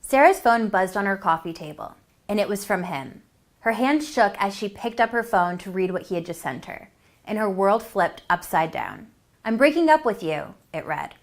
Sarah's phone buzzed on her coffee table, and it was from him. Her hand shook as she picked up her phone to read what he had just sent her, and her world flipped upside down. "I'm breaking up with you," it read.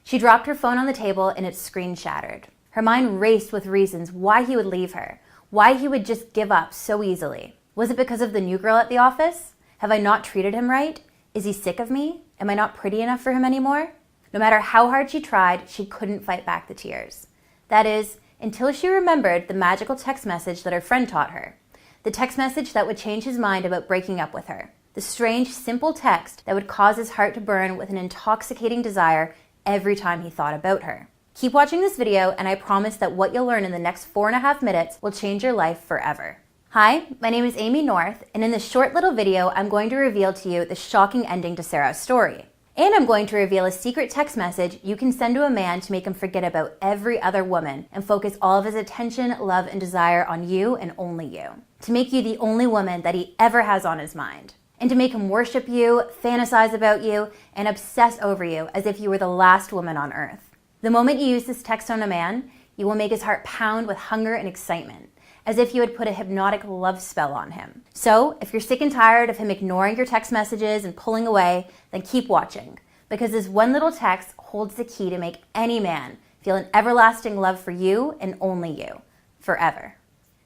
She dropped her phone on the table and its screen shattered. Her mind raced with reasons why he would leave her, why he would just give up so easily. Was it because of the new girl at the office? Have I not treated him right? Is he sick of me? Am I not pretty enough for him anymore? No matter how hard she tried, she couldn't fight back the tears. That is, until she remembered the magical text message that her friend taught her. The text message that would change his mind about breaking up with her. The strange, simple text that would cause his heart to burn with an intoxicating desire every time he thought about her. Keep watching this video, and I promise that what you'll learn in the next 4.5 minutes will change your life forever. Hi, my name is Amy North, and in this short little video, I'm going to reveal to you the shocking ending to Sarah's story. And I'm going to reveal a secret text message you can send to a man to make him forget about every other woman and focus all of his attention, love, and desire on you and only you. To make you the only woman that he ever has on his mind. And to make him worship you, fantasize about you, and obsess over you as if you were the last woman on earth. The moment you use this text on a man, you will make his heart pound with hunger and excitement, as if you had put a hypnotic love spell on him. So, if you're sick and tired of him ignoring your text messages and pulling away, then keep watching, because this one little text holds the key to make any man feel an everlasting love for you and only you, forever.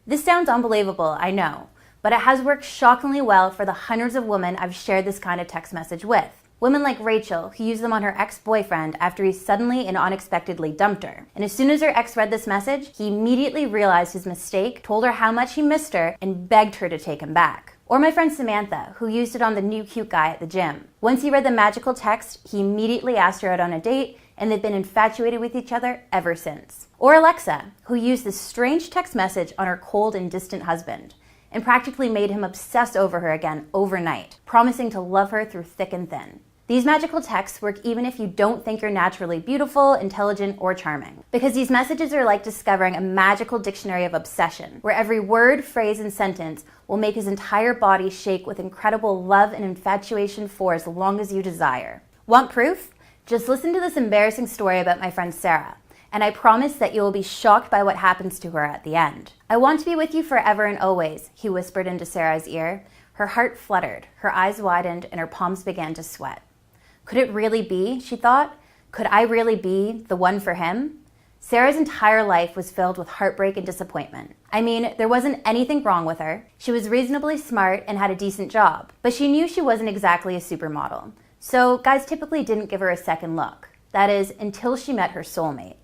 This sounds unbelievable, I know, but it has worked shockingly well for the hundreds of women I've shared this kind of text message with. Women like Rachel, who used them on her ex-boyfriend after he suddenly and unexpectedly dumped her. And as soon as her ex read this message, he immediately realized his mistake, told her how much he missed her, and begged her to take him back. Or my friend Samantha, who used it on the new cute guy at the gym. Once he read the magical text, he immediately asked her out on a date, and they've been infatuated with each other ever since. Or Alexa, who used this strange text message on her cold and distant husband, and practically made him obsess over her again overnight, promising to love her through thick and thin. These magical texts work even if you don't think you're naturally beautiful, intelligent, or charming. Because these messages are like discovering a magical dictionary of obsession, where every word, phrase, and sentence will make his entire body shake with incredible love and infatuation for as long as you desire. Want proof? Just listen to this embarrassing story about my friend Sarah, and I promise that you will be shocked by what happens to her at the end. "I want to be with you forever and always," he whispered into Sarah's ear. Her heart fluttered, her eyes widened, and her palms began to sweat. Could it really be, she thought? Could I really be the one for him? Sarah's entire life was filled with heartbreak and disappointment. I mean, there wasn't anything wrong with her. She was reasonably smart and had a decent job, but she knew she wasn't exactly a supermodel. So guys typically didn't give her a second look. That is, until she met her soulmate.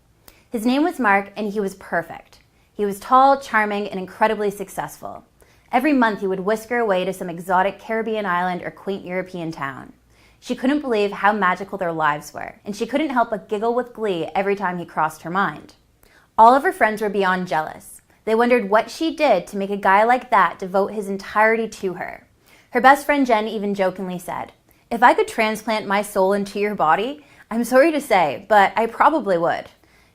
His name was Mark, and he was perfect. He was tall, charming, and incredibly successful. Every month he would whisk her away to some exotic Caribbean island or quaint European town. She couldn't believe how magical their lives were, and she couldn't help but giggle with glee every time he crossed her mind. All of her friends were beyond jealous. They wondered what she did to make a guy like that devote his entirety to her. Her best friend Jen even jokingly said, "If I could transplant my soul into your body, I'm sorry to say, but I probably would."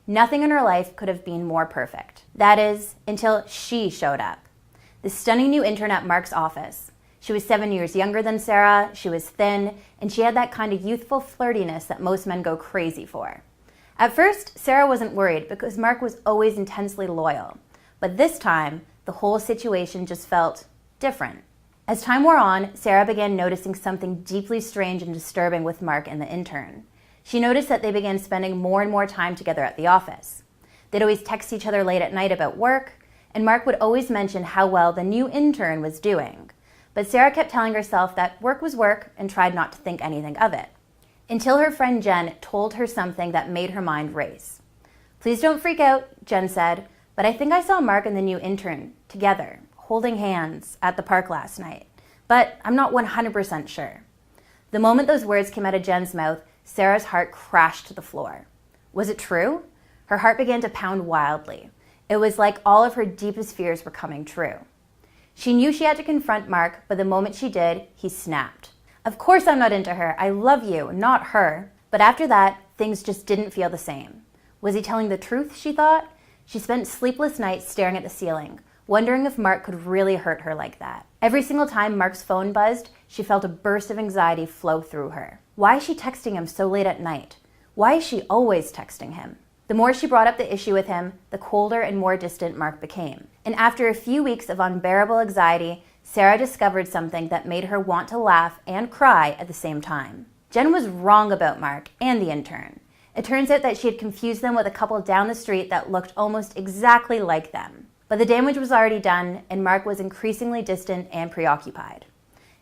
Nothing in her life could have been more perfect. That is, until she showed up. The stunning new intern at Mark's office. She was 7 years younger than Sarah, she was thin, and she had that kind of youthful flirtiness that most men go crazy for. At first, Sarah wasn't worried because Mark was always intensely loyal. But this time, the whole situation just felt different. As time wore on, Sarah began noticing something deeply strange and disturbing with Mark and the intern. She noticed that they began spending more and more time together at the office. They'd always text each other late at night about work, and Mark would always mention how well the new intern was doing. But Sarah kept telling herself that work was work and tried not to think anything of it. Until her friend Jen told her something that made her mind race. "Please don't freak out," Jen said, "but I think I saw Mark and the new intern together, holding hands at the park last night. But I'm not 100% sure." The moment those words came out of Jen's mouth, Sarah's heart crashed to the floor. Was it true? Her heart began to pound wildly. It was like all of her deepest fears were coming true. She knew she had to confront Mark, but the moment she did, he snapped. "Of course I'm not into her. I love you, not her." But after that, things just didn't feel the same. Was he telling the truth, she thought? She spent sleepless nights staring at the ceiling, wondering if Mark could really hurt her like that. Every single time Mark's phone buzzed, she felt a burst of anxiety flow through her. Why is she texting him so late at night? Why is she always texting him? The more she brought up the issue with him, the colder and more distant Mark became. And after a few weeks of unbearable anxiety, Sarah discovered something that made her want to laugh and cry at the same time. Jen was wrong about Mark and the intern. It turns out that she had confused them with a couple down the street that looked almost exactly like them. But the damage was already done, and Mark was increasingly distant and preoccupied.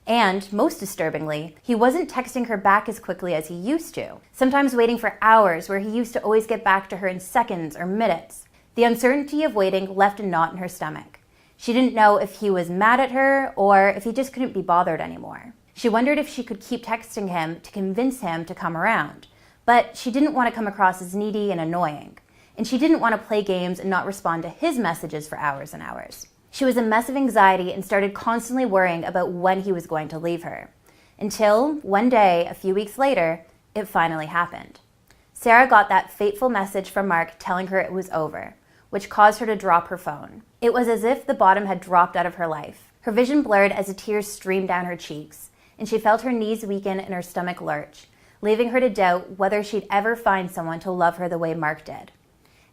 And, most disturbingly, he wasn't texting her back as quickly as he used to, sometimes waiting for hours where he used to always get back to her in seconds or minutes. The uncertainty of waiting left a knot in her stomach. She didn't know if he was mad at her or if he just couldn't be bothered anymore. She wondered if she could keep texting him to convince him to come around, but she didn't want to come across as needy and annoying, and she didn't want to play games and not respond to his messages for hours and hours. She was a mess of anxiety and started constantly worrying about when he was going to leave her. Until, one day, a few weeks later, it finally happened. Sarah got that fateful message from Mark telling her it was over, which caused her to drop her phone. It was as if the bottom had dropped out of her life. Her vision blurred as the tears streamed down her cheeks, and she felt her knees weaken and her stomach lurch, leaving her to doubt whether she'd ever find someone to love her the way Mark did.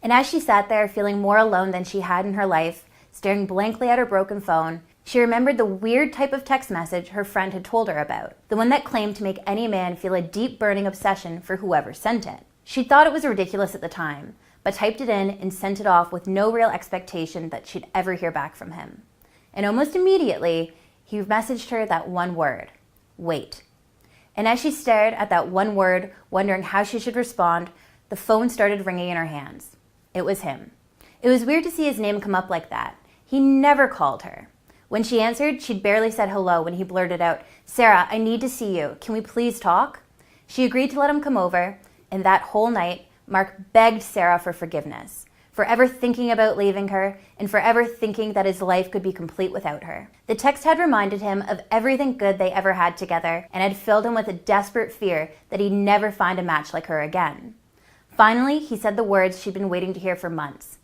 And as she sat there feeling more alone than she had in her life, staring blankly at her broken phone, she remembered the weird type of text message her friend had told her about, the one that claimed to make any man feel a deep burning obsession for whoever sent it. She thought it was ridiculous at the time, but typed it in and sent it off with no real expectation that she'd ever hear back from him. And almost immediately, he messaged her that one word, wait. And as she stared at that one word, wondering how she should respond, the phone started ringing in her hands. It was him. It was weird to see his name come up like that. He never called her. When she answered, she'd barely said hello when he blurted out, "Sarah, I need to see you. Can we please talk?" She agreed to let him come over, and that whole night, Mark begged Sarah for forgiveness, for ever thinking about leaving her, and for ever thinking that his life could be complete without her. The text had reminded him of everything good they ever had together, and had filled him with a desperate fear that he'd never find a match like her again. Finally, he said the words she'd been waiting to hear for months.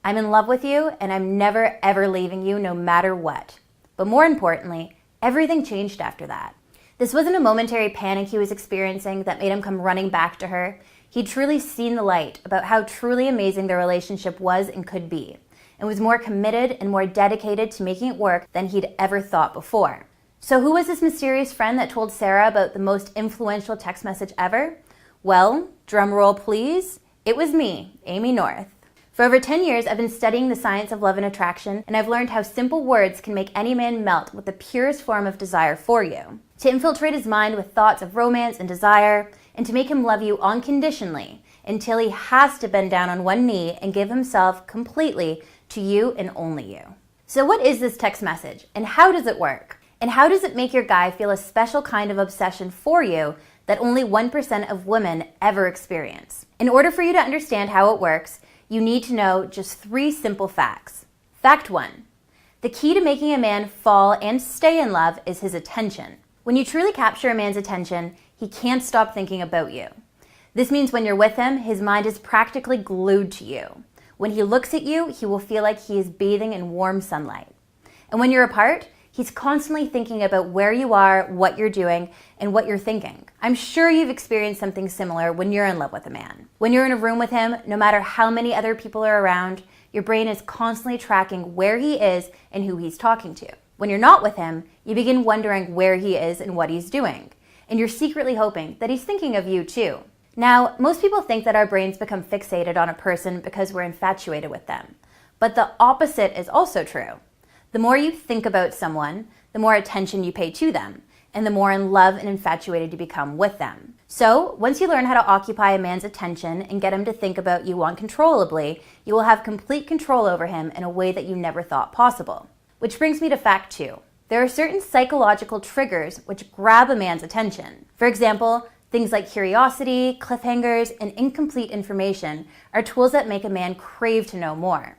"I'm in love with you, and I'm never, ever leaving you, no matter what." But more importantly, everything changed after that. This wasn't a momentary panic he was experiencing that made him come running back to her. He'd truly seen the light about how truly amazing their relationship was and could be, and was more committed and more dedicated to making it work than he'd ever thought before. So who was this mysterious friend that told Sarah about the most influential text message ever? Well, drum roll please, it was me, Amy North. For over 10 years, I've been studying the science of love and attraction, and I've learned how simple words can make any man melt with the purest form of desire for you, to infiltrate his mind with thoughts of romance and desire, and to make him love you unconditionally until he has to bend down on one knee and give himself completely to you and only you. So what is this text message, and how does it work? And how does it make your guy feel a special kind of obsession for you that only 1% of women ever experience? In order for you to understand how it works, you need to know just 3 simple facts. Fact 1. The key to making a man fall and stay in love is his attention. When you truly capture a man's attention, he can't stop thinking about you. This means when you're with him, his mind is practically glued to you. When he looks at you, he will feel like he is bathing in warm sunlight. And when you're apart, he's constantly thinking about where you are, what you're doing, and what you're thinking. I'm sure you've experienced something similar when you're in love with a man. When you're in a room with him, no matter how many other people are around, your brain is constantly tracking where he is and who he's talking to. When you're not with him, you begin wondering where he is and what he's doing. And you're secretly hoping that he's thinking of you too. Now, most people think that our brains become fixated on a person because we're infatuated with them. But the opposite is also true. The more you think about someone, the more attention you pay to them, and the more in love and infatuated you become with them. So, once you learn how to occupy a man's attention and get him to think about you uncontrollably, you will have complete control over him in a way that you never thought possible. Which brings me to fact 2. There are certain psychological triggers which grab a man's attention. For example, things like curiosity, cliffhangers, and incomplete information are tools that make a man crave to know more.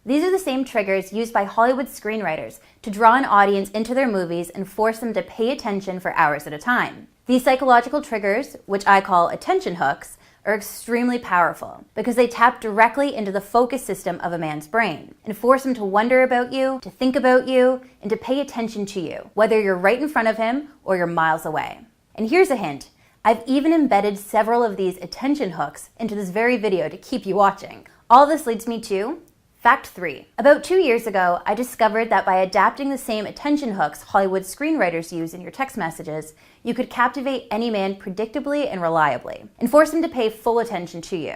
These are the same triggers used by Hollywood screenwriters to draw an audience into their movies and force them to pay attention for hours at a time. These psychological triggers, which I call attention hooks, are extremely powerful because they tap directly into the focus system of a man's brain and force him to wonder about you, to think about you, and to pay attention to you, whether you're right in front of him or you're miles away. And here's a hint. I've even embedded several of these attention hooks into this very video to keep you watching. All this leads me to Fact 3. About 2 years ago, I discovered that by adapting the same attention hooks Hollywood screenwriters use in your text messages, you could captivate any man predictably and reliably, and force him to pay full attention to you,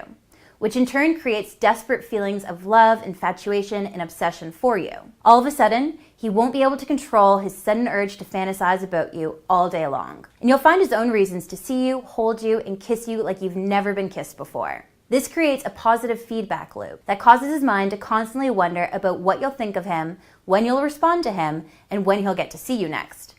which in turn creates desperate feelings of love, infatuation, and obsession for you. All of a sudden, he won't be able to control his sudden urge to fantasize about you all day long. And you'll find his own reasons to see you, hold you, and kiss you like you've never been kissed before. This creates a positive feedback loop that causes his mind to constantly wonder about what you'll think of him, when you'll respond to him, and when he'll get to see you next.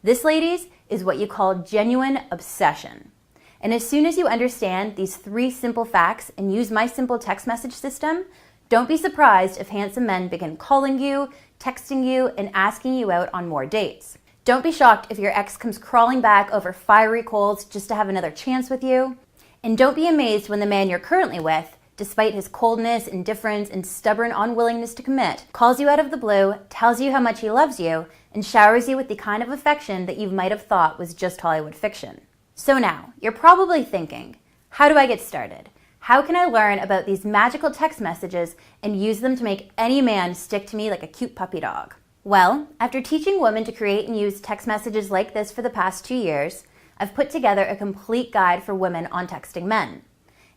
This, ladies, is what you call genuine obsession. And as soon as you understand these 3 simple facts and use my simple text message system, don't be surprised if handsome men begin calling you, texting you, and asking you out on more dates. Don't be shocked if your ex comes crawling back over fiery coals just to have another chance with you. And don't be amazed when the man you're currently with, despite his coldness, indifference, and stubborn unwillingness to commit, calls you out of the blue, tells you how much he loves you, and showers you with the kind of affection that you might have thought was just Hollywood fiction. So now, you're probably thinking, how do I get started? How can I learn about these magical text messages and use them to make any man stick to me like a cute puppy dog? Well, after teaching women to create and use text messages like this for the past 2 years, I've put together a complete guide for women on texting men,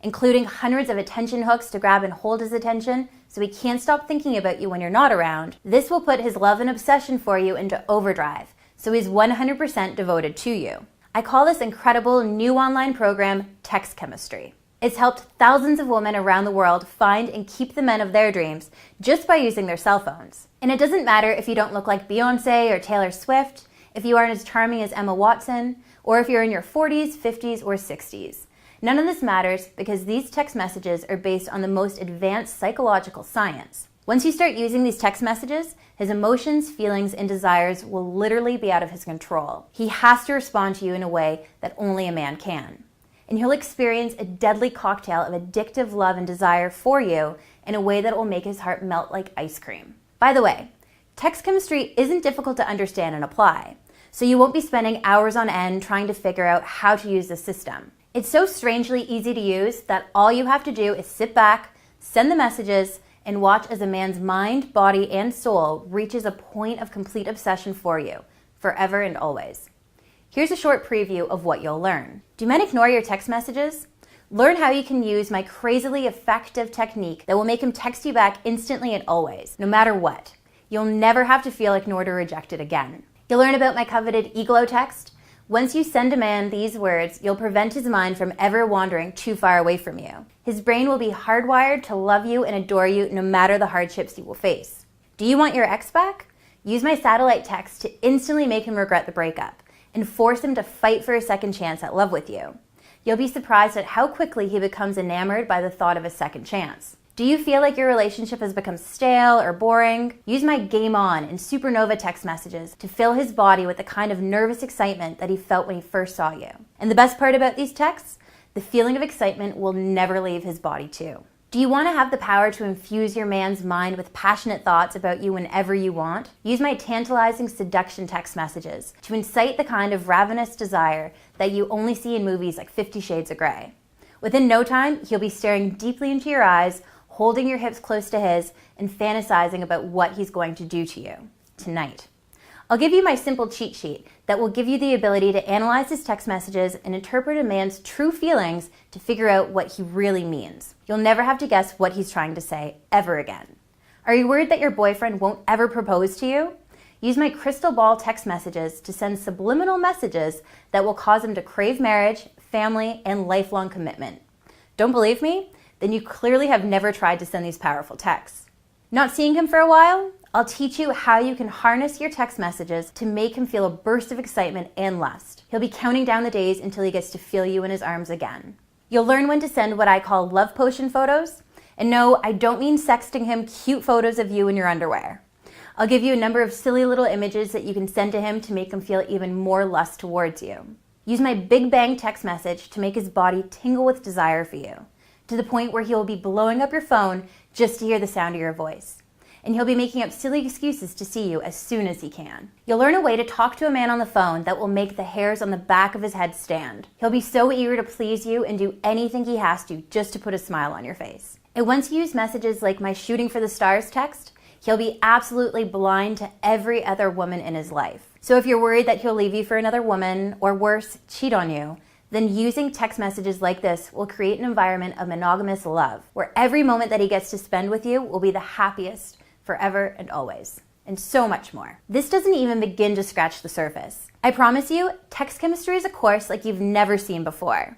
including hundreds of attention hooks to grab and hold his attention so he can't stop thinking about you when you're not around. This will put his love and obsession for you into overdrive, so he's 100% devoted to you. I call this incredible new online program Text Chemistry. It's helped thousands of women around the world find and keep the men of their dreams just by using their cell phones. And it doesn't matter if you don't look like Beyoncé or Taylor Swift, if you aren't as charming as Emma Watson, or if you're in your 40s, 50s, or 60s. None of this matters because these text messages are based on the most advanced psychological science. Once you start using these text messages, his emotions, feelings, and desires will literally be out of his control. He has to respond to you in a way that only a man can. And he'll experience a deadly cocktail of addictive love and desire for you in a way that will make his heart melt like ice cream. By the way, text chemistry isn't difficult to understand and apply, so you won't be spending hours on end trying to figure out how to use the system. It's so strangely easy to use that all you have to do is sit back, send the messages, and watch as a man's mind, body, and soul reaches a point of complete obsession for you, forever and always. Here's a short preview of what you'll learn. Do men ignore your text messages? Learn how you can use my crazily effective technique that will make him text you back instantly and always, no matter what. You'll never have to feel ignored or rejected again. You'll learn about my coveted EGLOW text. Once you send a man these words, you'll prevent his mind from ever wandering too far away from you. His brain will be hardwired to love you and adore you no matter the hardships you will face. Do you want your ex back? Use my satellite text to instantly make him regret the breakup and force him to fight for a second chance at love with you. You'll be surprised at how quickly he becomes enamored by the thought of a second chance. Do you feel like your relationship has become stale or boring? Use my Game On and Supernova text messages to fill his body with the kind of nervous excitement that he felt when he first saw you. And the best part about these texts? The feeling of excitement will never leave his body too. Do you want to have the power to infuse your man's mind with passionate thoughts about you whenever you want? Use my tantalizing seduction text messages to incite the kind of ravenous desire that you only see in movies like 50 Shades of Grey. Within no time, he'll be staring deeply into your eyes, holding your hips close to his, and fantasizing about what he's going to do to you tonight. I'll give you my simple cheat sheet that will give you the ability to analyze his text messages and interpret a man's true feelings to figure out what he really means. You'll never have to guess what he's trying to say ever again. Are you worried that your boyfriend won't ever propose to you? Use my crystal ball text messages to send subliminal messages that will cause him to crave marriage, family, and lifelong commitment. Don't believe me? Then you clearly have never tried to send these powerful texts. Not seeing him for a while? I'll teach you how you can harness your text messages to make him feel a burst of excitement and lust. He'll be counting down the days until he gets to feel you in his arms again. You'll learn when to send what I call love potion photos. And no, I don't mean sexting him cute photos of you in your underwear. I'll give you a number of silly little images that you can send to him to make him feel even more lust towards you. Use my Big Bang text message to make his body tingle with desire for you, to the point where he will be blowing up your phone just to hear the sound of your voice. and he'll be making up silly excuses to see you as soon as he can. You'll learn a way to talk to a man on the phone that will make the hairs on the back of his head stand. He'll be so eager to please you and do anything he has to just to put a smile on your face. And once you use messages like my shooting for the stars text, he'll be absolutely blind to every other woman in his life. So if you're worried that he'll leave you for another woman, or worse, cheat on you, then using text messages like this will create an environment of monogamous love, where every moment that he gets to spend with you will be the happiest forever and always, and so much more. This doesn't even begin to scratch the surface. I promise you, text chemistry is a course like you've never seen before.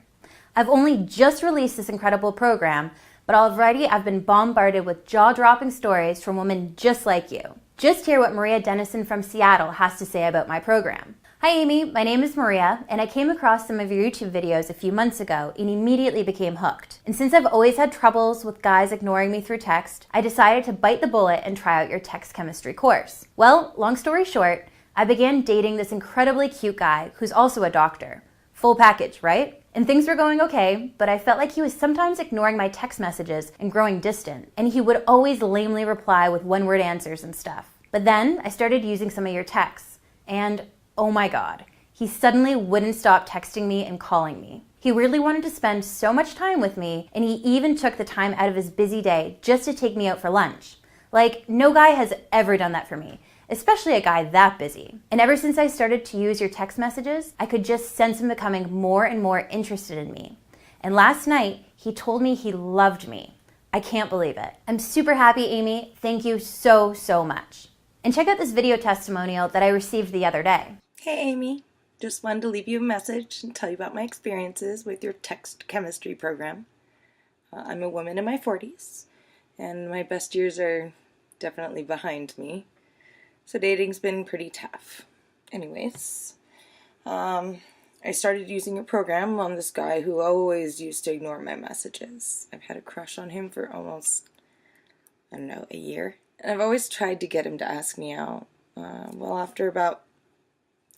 I've only just released this incredible program, but already I've been bombarded with jaw-dropping stories from women just like you. Just hear what Maria Dennison from Seattle has to say about my program. Hi Amy, my name is Maria, and I came across some of your YouTube videos a few months ago and immediately became hooked. And since I've always had troubles with guys ignoring me through text, I decided to bite the bullet and try out your text chemistry course. Well, long story short, I began dating this incredibly cute guy who's also a doctor. Full package, right? And things were going okay, but I felt like he was sometimes ignoring my text messages and growing distant, and he would always lamely reply with one-word answers and stuff. But then I started using some of your texts, and oh my God, he suddenly wouldn't stop texting me and calling me. He really wanted to spend so much time with me, and he even took the time out of his busy day just to take me out for lunch. Like, no guy has ever done that for me, especially a guy that busy. And ever since I started to use your text messages, I could just sense him becoming more and more interested in me. And last night, he told me he loved me. I can't believe it. I'm super happy, Amy. Thank you so, so much. And check out this video testimonial that I received the other day. Hey Amy, just wanted to leave you a message and tell you about my experiences with your text chemistry program. I'm a woman in my 40s, and my best years are definitely behind me, so dating's been pretty tough. Anyways, I started using your program on this guy who always used to ignore my messages. I've had a crush on him for almost, I don't know, a year, and I've always tried to get him to ask me out. Well, after about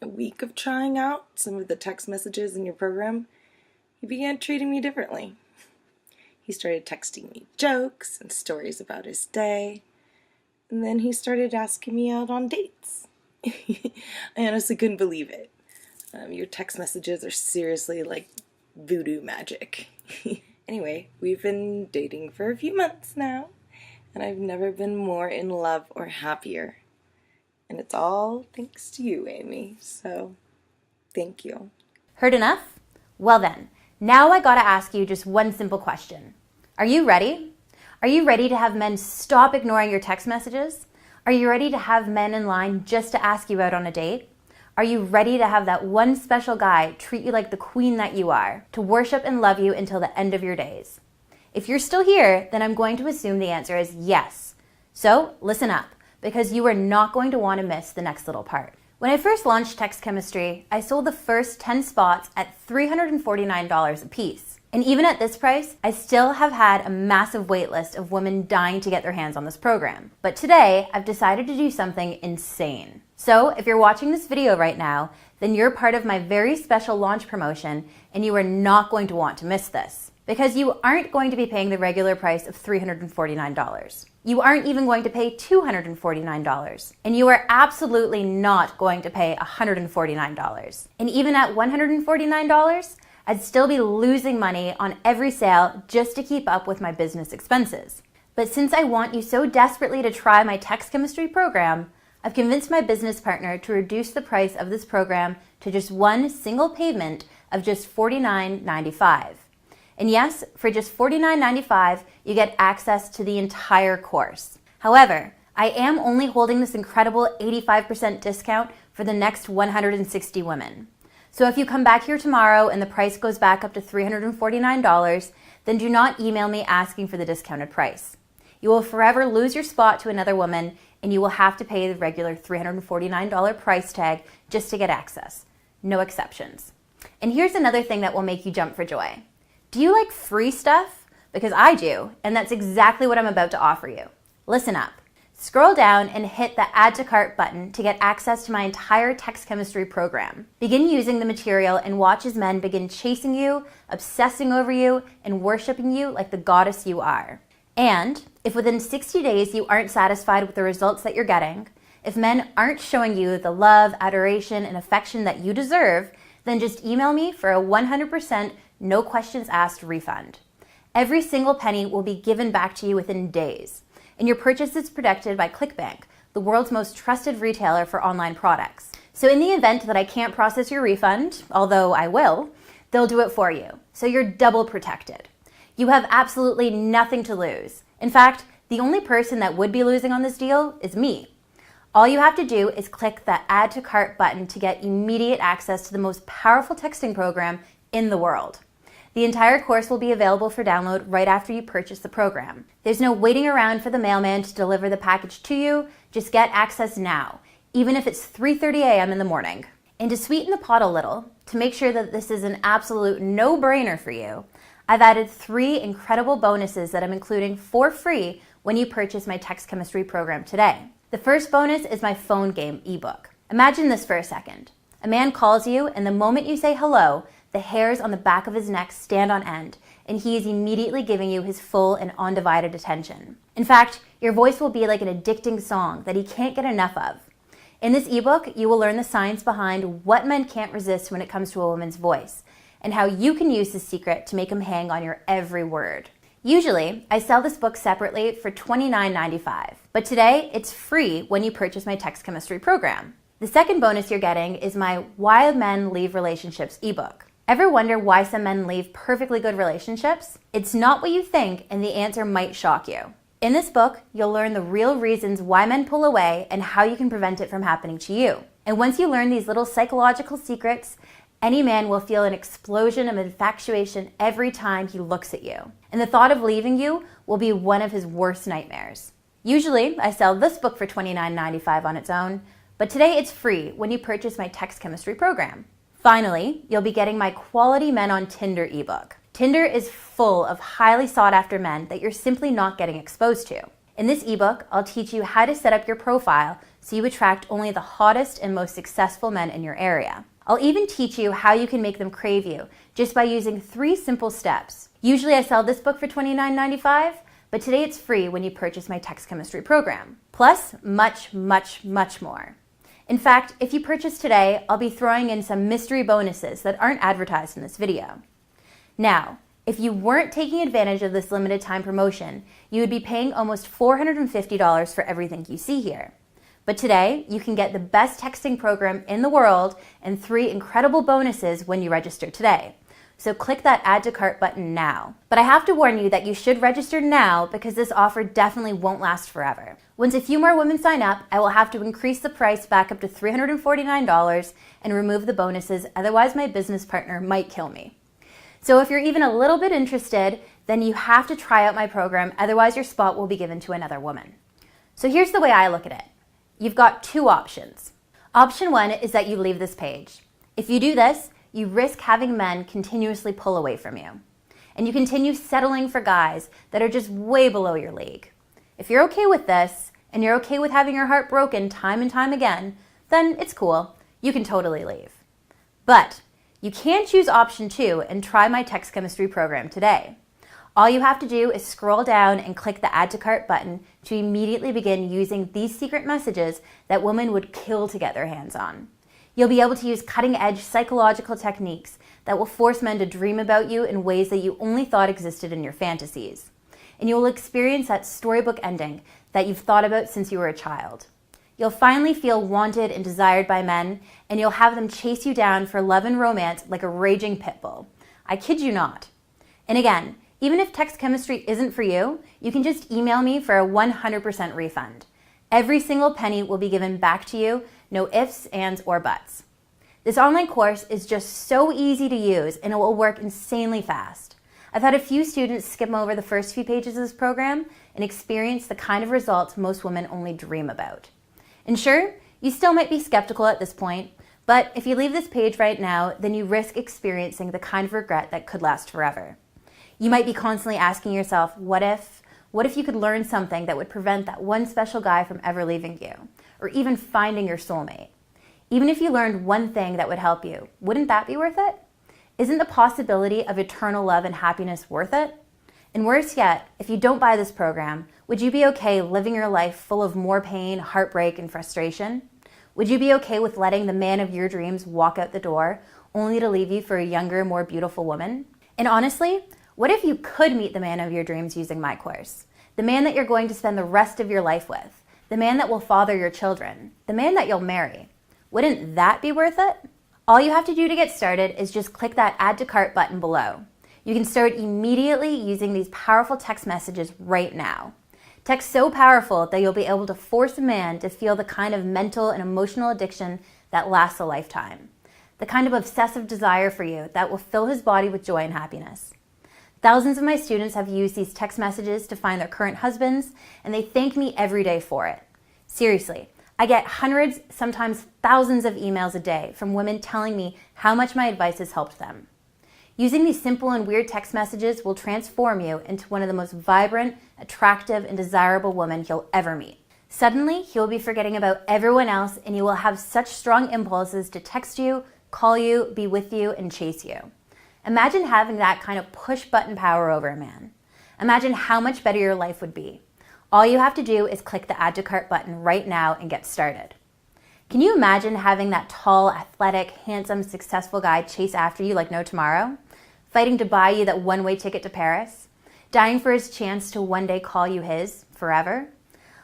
a week of trying out some of the text messages in your program, he began treating me differently. He started texting me jokes and stories about his day, and then he started asking me out on dates. I honestly couldn't believe it. Your text messages are seriously like voodoo magic. Anyway, we've been dating for a few months now, and I've never been more in love or happier. And it's all thanks to you, Amy, so thank you. Heard enough? Well then, now I gotta ask you just one simple question. Are you ready? Are you ready to have men stop ignoring your text messages? Are you ready to have men in line just to ask you out on a date? Are you ready to have that one special guy treat you like the queen that you are, to worship and love you until the end of your days? If you're still here, then I'm going to assume the answer is yes. So listen up, because you are not going to want to miss the next little part. When I first launched Text Chemistry, I sold the first 10 spots at $349 a piece. And even at this price, I still have had a massive wait list of women dying to get their hands on this program. But today, I've decided to do something insane. So if you're watching this video right now, then you're part of my very special launch promotion, and you are not going to want to miss this. Because you aren't going to be paying the regular price of $349. You aren't even going to pay $249. And you are absolutely not going to pay $149. And even at $149, I'd still be losing money on every sale just to keep up with my business expenses. But since I want you so desperately to try my text chemistry program, I've convinced my business partner to reduce the price of this program to just one single payment of just $49.95. And yes, for just $49.95, you get access to the entire course. However, I am only holding this incredible 85% discount for the next 160 women. So if you come back here tomorrow and the price goes back up to $349, then do not email me asking for the discounted price. You will forever lose your spot to another woman, and you will have to pay the regular $349 price tag just to get access. No exceptions. And here's another thing that will make you jump for joy. Do you like free stuff? Because I do, and that's exactly what I'm about to offer you. Listen up. Scroll down and hit the Add to Cart button to get access to my entire text chemistry program. Begin using the material and watch as men begin chasing you, obsessing over you, and worshiping you like the goddess you are. And if within 60 days you aren't satisfied with the results that you're getting, if men aren't showing you the love, adoration, and affection that you deserve, then just email me for a 100% no questions asked refund. Every single penny will be given back to you within days, and your purchase is protected by ClickBank, the world's most trusted retailer for online products. So in the event that I can't process your refund, although I will, they'll do it for you. So you're double protected. You have absolutely nothing to lose. In fact, the only person that would be losing on this deal is me. All you have to do is click that Add to Cart button to get immediate access to the most powerful texting program in the world. The entire course will be available for download right after you purchase the program. There's no waiting around for the mailman to deliver the package to you. Just get access now, even if it's 3:30 a.m. in the morning. And to sweeten the pot a little, to make sure that this is an absolute no-brainer for you, I've added 3 incredible bonuses that I'm including for free when you purchase my text chemistry program today. The first bonus is my phone game ebook. Imagine this for a second. A man calls you, and the moment you say hello, the hairs on the back of his neck stand on end, and he is immediately giving you his full and undivided attention. In fact, your voice will be like an addicting song that he can't get enough of. In this ebook, you will learn the science behind what men can't resist when it comes to a woman's voice, and how you can use this secret to make him hang on your every word. Usually, I sell this book separately for $29.95, but today it's free when you purchase my text chemistry program. The second bonus you're getting is my Why Men Leave Relationships ebook. Ever wonder why some men leave perfectly good relationships? It's not what you think, and the answer might shock you. In this book, you'll learn the real reasons why men pull away and how you can prevent it from happening to you. And once you learn these little psychological secrets, any man will feel an explosion of infatuation every time he looks at you. And the thought of leaving you will be one of his worst nightmares. Usually, I sell this book for $29.95 on its own, but today it's free when you purchase my text chemistry program. Finally, you'll be getting my Quality Men on Tinder ebook. Tinder is full of highly sought after men that you're simply not getting exposed to. In this ebook, I'll teach you how to set up your profile so you attract only the hottest and most successful men in your area. I'll even teach you how you can make them crave you just by using 3 simple steps. Usually I sell this book for $29.95, but today it's free when you purchase my text chemistry program. Plus, much, much, much more. In fact, if you purchase today, I'll be throwing in some mystery bonuses that aren't advertised in this video. Now, if you weren't taking advantage of this limited time promotion, you would be paying almost $450 for everything you see here. But today, you can get the best texting program in the world and 3 incredible bonuses when you register today. So click that Add to Cart button now. But I have to warn you that you should register now because this offer definitely won't last forever. Once a few more women sign up, I will have to increase the price back up to $349 and remove the bonuses, otherwise my business partner might kill me. So if you're even a little bit interested, then you have to try out my program, otherwise your spot will be given to another woman. So here's the way I look at it. You've got 2 options. Option 1 is that you leave this page. If you do this, you risk having men continuously pull away from you. And you continue settling for guys that are just way below your league. If you're okay with this, and you're okay with having your heart broken time and time again, then it's cool. You can totally leave. But you can choose option 2 and try my text chemistry program today. All you have to do is scroll down and click the Add to Cart button to immediately begin using these secret messages that women would kill to get their hands on. You'll be able to use cutting-edge psychological techniques that will force men to dream about you in ways that you only thought existed in your fantasies. And you will experience that storybook ending that you've thought about since you were a child. You'll finally feel wanted and desired by men, and you'll have them chase you down for love and romance like a raging pit bull. I kid you not. And again, even if text chemistry isn't for you, you can just email me for a 100% refund. Every single penny will be given back to you, no ifs, ands, or buts. This online course is just so easy to use and it will work insanely fast. I've had a few students skim over the first few pages of this program and experience the kind of results most women only dream about. And sure, you still might be skeptical at this point, but if you leave this page right now, then you risk experiencing the kind of regret that could last forever. You might be constantly asking yourself, what if you could learn something that would prevent that one special guy from ever leaving you, or even finding your soulmate? Even if you learned one thing that would help you, wouldn't that be worth it? Isn't the possibility of eternal love and happiness worth it? And worse yet, if you don't buy this program, would you be okay living your life full of more pain, heartbreak, and frustration? Would you be okay with letting the man of your dreams walk out the door, only to leave you for a younger, more beautiful woman? And honestly, what if you could meet the man of your dreams using my course? The man that you're going to spend the rest of your life with. The man that will father your children. The man that you'll marry. Wouldn't that be worth it? All you have to do to get started is just click that Add to Cart button below. You can start immediately using these powerful text messages right now. Text so powerful that you'll be able to force a man to feel the kind of mental and emotional addiction that lasts a lifetime. The kind of obsessive desire for you that will fill his body with joy and happiness. Thousands of my students have used these text messages to find their current husbands, and they thank me every day for it. Seriously, I get hundreds, sometimes thousands of emails a day from women telling me how much my advice has helped them. Using these simple and weird text messages will transform you into one of the most vibrant, attractive, and desirable women you'll ever meet. Suddenly, you'll be forgetting about everyone else, and you will have such strong impulses to text you, call you, be with you, and chase you. Imagine having that kind of push-button power over a man. Imagine how much better your life would be. All you have to do is click the Add to Cart button right now and get started. Can you imagine having that tall, athletic, handsome, successful guy chase after you like no tomorrow? Fighting to buy you that one-way ticket to Paris? Dying for his chance to one day call you his, forever?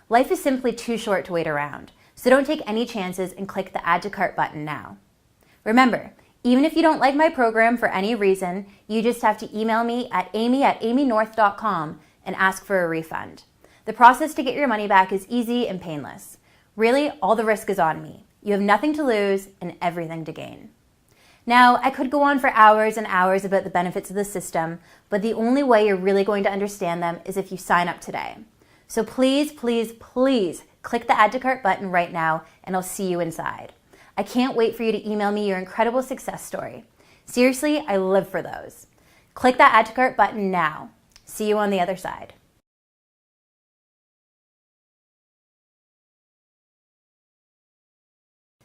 Life is simply too short to wait around, so don't take any chances and click the Add to Cart button now. Remember, even if you don't like my program for any reason, you just have to email me at amy@amynorth.com and ask for a refund. The process to get your money back is easy and painless. Really, all the risk is on me. You have nothing to lose and everything to gain. Now, I could go on for hours and hours about the benefits of the system, but the only way you're really going to understand them is if you sign up today. So please, please, please click the Add to Cart button right now and I'll see you inside. I can't wait for you to email me your incredible success story. Seriously, I live for those. Click that Add to Cart button now. See you on the other side.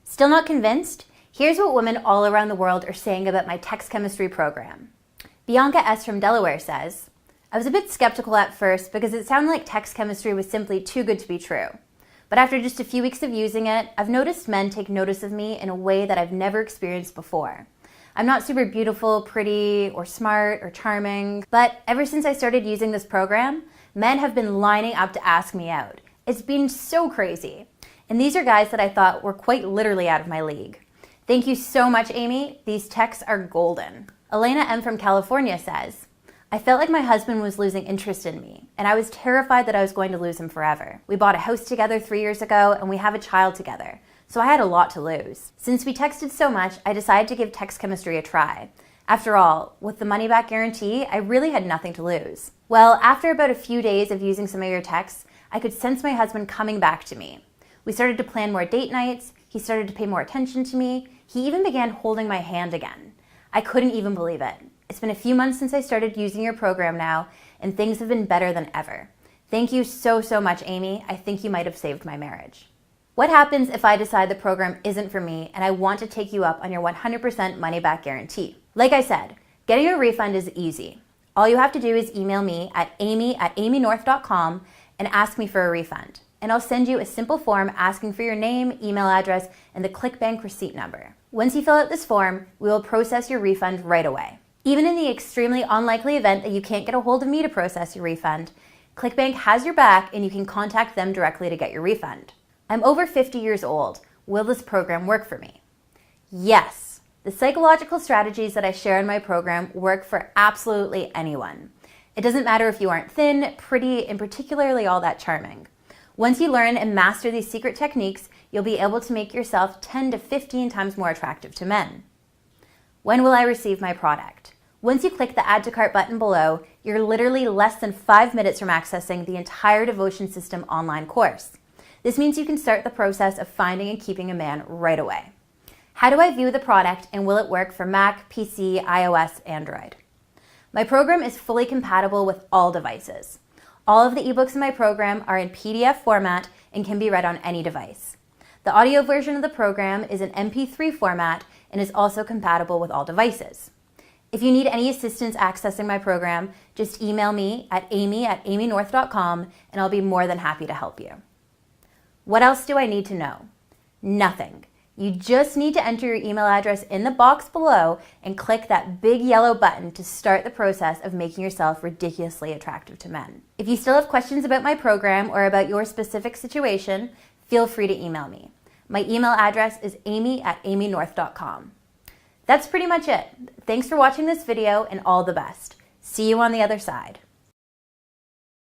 Still not convinced? Here's what women all around the world are saying about my text chemistry program. Bianca S. from Delaware says, I was a bit skeptical at first because it sounded like text chemistry was simply too good to be true. But after just a few weeks of using it, I've noticed men take notice of me in a way that I've never experienced before. I'm not super beautiful, pretty, or smart, or charming, but ever since I started using this program, men have been lining up to ask me out. It's been so crazy. And these are guys that I thought were quite literally out of my league. Thank you so much, Amy. These texts are golden. Elena M. from California says, I felt like my husband was losing interest in me, and I was terrified that I was going to lose him forever. We bought a house together 3 years ago, and we have a child together, so I had a lot to lose. Since we texted so much, I decided to give text chemistry a try. After all, with the money-back guarantee, I really had nothing to lose. Well, after about a few days of using some of your texts, I could sense my husband coming back to me. We started to plan more date nights, he started to pay more attention to me, he even began holding my hand again. I couldn't even believe it. It's been a few months since I started using your program now, and things have been better than ever. Thank you so, so much, Amy. I think you might have saved my marriage. What happens if I decide the program isn't for me and I want to take you up on your 100% money-back guarantee? Like I said, getting a refund is easy. All you have to do is email me at amy@amynorth.com and ask me for a refund. And I'll send you a simple form asking for your name, email address, and the ClickBank receipt number. Once you fill out this form, we will process your refund right away. Even in the extremely unlikely event that you can't get a hold of me to process your refund, ClickBank has your back and you can contact them directly to get your refund. I'm over 50 years old. Will this program work for me? Yes. The psychological strategies that I share in my program work for absolutely anyone. It doesn't matter if you aren't thin, pretty, and particularly all that charming. Once you learn and master these secret techniques, you'll be able to make yourself 10 to 15 times more attractive to men. When will I receive my product? Once you click the Add to Cart button below, you're literally less than 5 minutes from accessing the entire Devotion System online course. This means you can start the process of finding and keeping a man right away. How do I view the product and will it work for Mac, PC, iOS, Android? My program is fully compatible with all devices. All of the ebooks in my program are in PDF format and can be read on any device. The audio version of the program is in MP3 format and is also compatible with all devices. If you need any assistance accessing my program, just email me at amy@amynorth.com and I'll be more than happy to help you. What else do I need to know? Nothing. You just need to enter your email address in the box below and click that big yellow button to start the process of making yourself ridiculously attractive to men. If you still have questions about my program or about your specific situation, feel free to email me. My email address is amy@amynorth.com. That's pretty much it. Thanks for watching this video and all the best. See you on the other side.